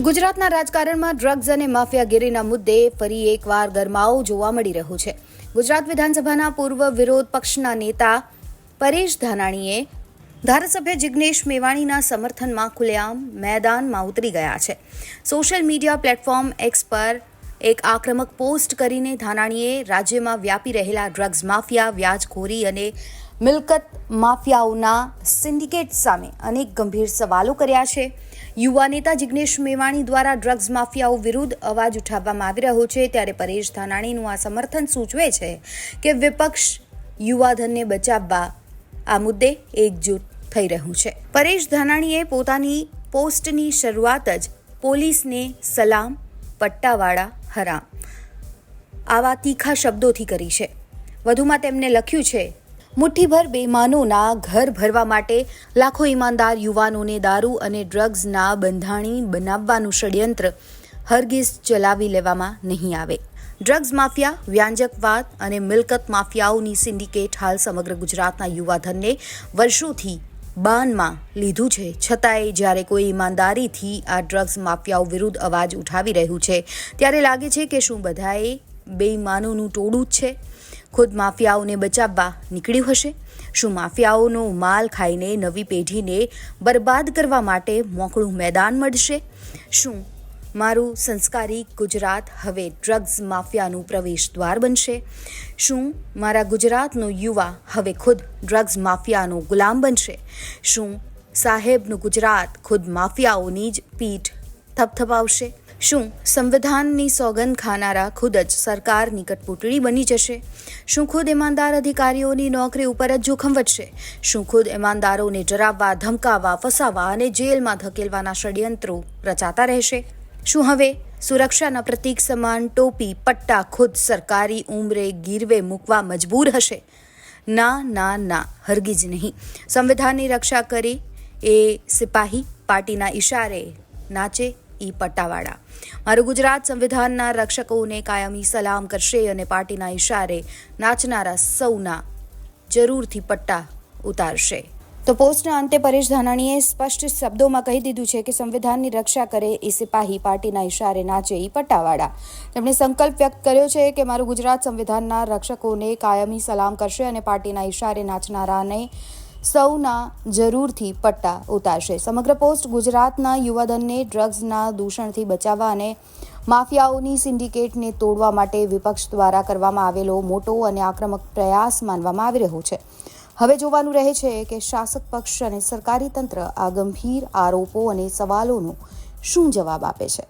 ગુજરાતના રાજકારણમાં ડ્રગ્સ અને માફિયાગીરીના મુદ્દે ફરી એકવાર ગરમાવો જોવા મળી રહ્યો છે. ગુજરાત વિધાનસભાના પૂર્વ વિરોધ પક્ષના નેતા પરેશ ધાનાણીએ ધારાસભ્ય જિગ્નેશ મેવાણીના સમર્થનમાં ખુલ્લેઆમ મેદાનમાં ઉતરી ગયા છે. સોશિયલ મીડિયા પ્લેટફોર્મ એક્સ પર એક આક્રમક પોસ્ટ કરીને ધાનાણીએ રાજ્યમાં વ્યાપી રહેલા ડ્રગ્સ માફિયા, વ્યાજખોરી અને મિલકત માફિયાઓના સિન્ડિકેટ સામે અનેક ગંભીર સવાલો કર્યા છે. યુવા નેતા જિગ્નેશ મેવાણી દ્વારા ડ્રગ્સ માફિયાઓ વિરુદ્ધ અવાજ ઉઠાવવામાં આવી રહ્યો છે, ત્યારે પરેશ ધાનાણીનું આ સમર્થન સૂચવે છે કે વિપક્ષ યુવાધનને બચાવવા આ મુદ્દે એકજૂટ થઈ રહ્યું છે. પરેશ ધાનાણીએ પોતાની પોસ્ટની શરૂઆત જ પોલીસને સલામ, પટ્ટાવાળા હરામ આવા તીખા શબ્દોથી કરી છે. વધુમાં તેમણે લખ્યું છે, મુઠ્ઠીભર બેઈમાનોના ઘર ભરવા માટે લાખો ઈમાનદાર યુવાનોને દારૂ અને ડ્રગ્સના બંધાણી બનાવવાનું ષડયંત્ર હરગિઝ ચલાવી લેવામાં નહીં આવે. ડ્રગ્સ માફિયા, વ્યાંજકવાદ અને મિલકત માફિયાઓની સિન્ડિકેટ હાલ સમગ્ર ગુજરાતના યુવાધનને વર્ષોથી બાનમાં લીધું છે. છતાંય જ્યારે કોઈ ઈમાનદારીથી આ ડ્રગ્સ માફિયાઓ વિરુદ્ધ અવાજ ઉઠાવી રહ્યું છે, ત્યારે લાગે છે કે શું બધાએ બેઈમાનોનું ટોળું જ છે? ખુદ માફિયાઓને બચાવવા નીકળ્યું હશે? શું માફિયાઓનો માલ ખાઈને નવી પેઢીને બરબાદ કરવા માટે મોકળું મેદાન મળશે? શું મારું સંસ્કારી ગુજરાત હવે ડ્રગ્સ માફિયાનું પ્રવેશ દ્વાર બનશે? શું મારા ગુજરાતનો યુવા હવે ખુદ ડ્રગ્સ માફિયાનો ગુલામ બનશે? શું સાહેબનું ગુજરાત ખુદ માફિયાઓની જ પીઠ થપથપાવશે? શું સંવિધાનની સોગંદ ખાનારા ખુદ જ સરકારની કઠપૂતળી બની જશે? શું ખુદ ઈમાનદાર અધિકારીઓની નોકરી ઉપર જ જોખમ વધશે? શું ખુદ ઈમાનદારોને ડરાવવા, ધમકાવવા, ફસાવવા અને જેલમાં ધકેલવાના ષડયંત્રો રચાતા રહેશે? શું હવે સુરક્ષાના પ્રતીક સમાન ટોપી, પટ્ટા ખુદ સરકારી ઉંમરે ગીરવે મૂકવા મજબૂર હશે? ના ના ના, હરગીજ નહીં. સંવિધાનની રક્ષા કરી એ સિપાહી, પાર્ટીના ઈશારે નાચે ઈ પટ્ટાવાળા. મારું ગુજરાત સંવિધાનના રક્ષકોને કાયમી સલામ કરશે અને પાર્ટીના ઈશારે નાચનારા સૌના જરૂરથી પટ્ટા ઉતારશે. તો પોસ્ટના અંતે પરેશ ધાનાણીએ સ્પષ્ટ શબ્દોમાં કહી દીધું છે કે સંવિધાનની રક્ષા કરે એ સિપાહી, પાર્ટીના ઈશારે નાચે ઈ પટ્ટાવાળા. તેમણે સંકલ્પ વ્યક્ત કર્યો છે કે મારું ગુજરાત સંવિધાનના રક્ષકોને કાયમી સલામ કરશે અને પાર્ટીના ઈશારે નાચનારાને સૌના જરૂરથી પટ્ટા ઉતારશે. સમગ્ર પોસ્ટ ગુજરાતના યુવાધનને ડ્રગ્સના દૂષણથી બચાવવા અને માફિયાઓની સિન્ડિકેટને તોડવા માટે વિપક્ષ દ્વારા કરવામાં આવેલો મોટો અને આક્રમક પ્રયાસ માનવામાં આવી રહ્યો છે. હવે જોવાનું રહે છે કે શાસક પક્ષ અને સરકારી તંત્ર આ ગંભીર આરોપો અને સવાલોનો શું જવાબ આપે છે.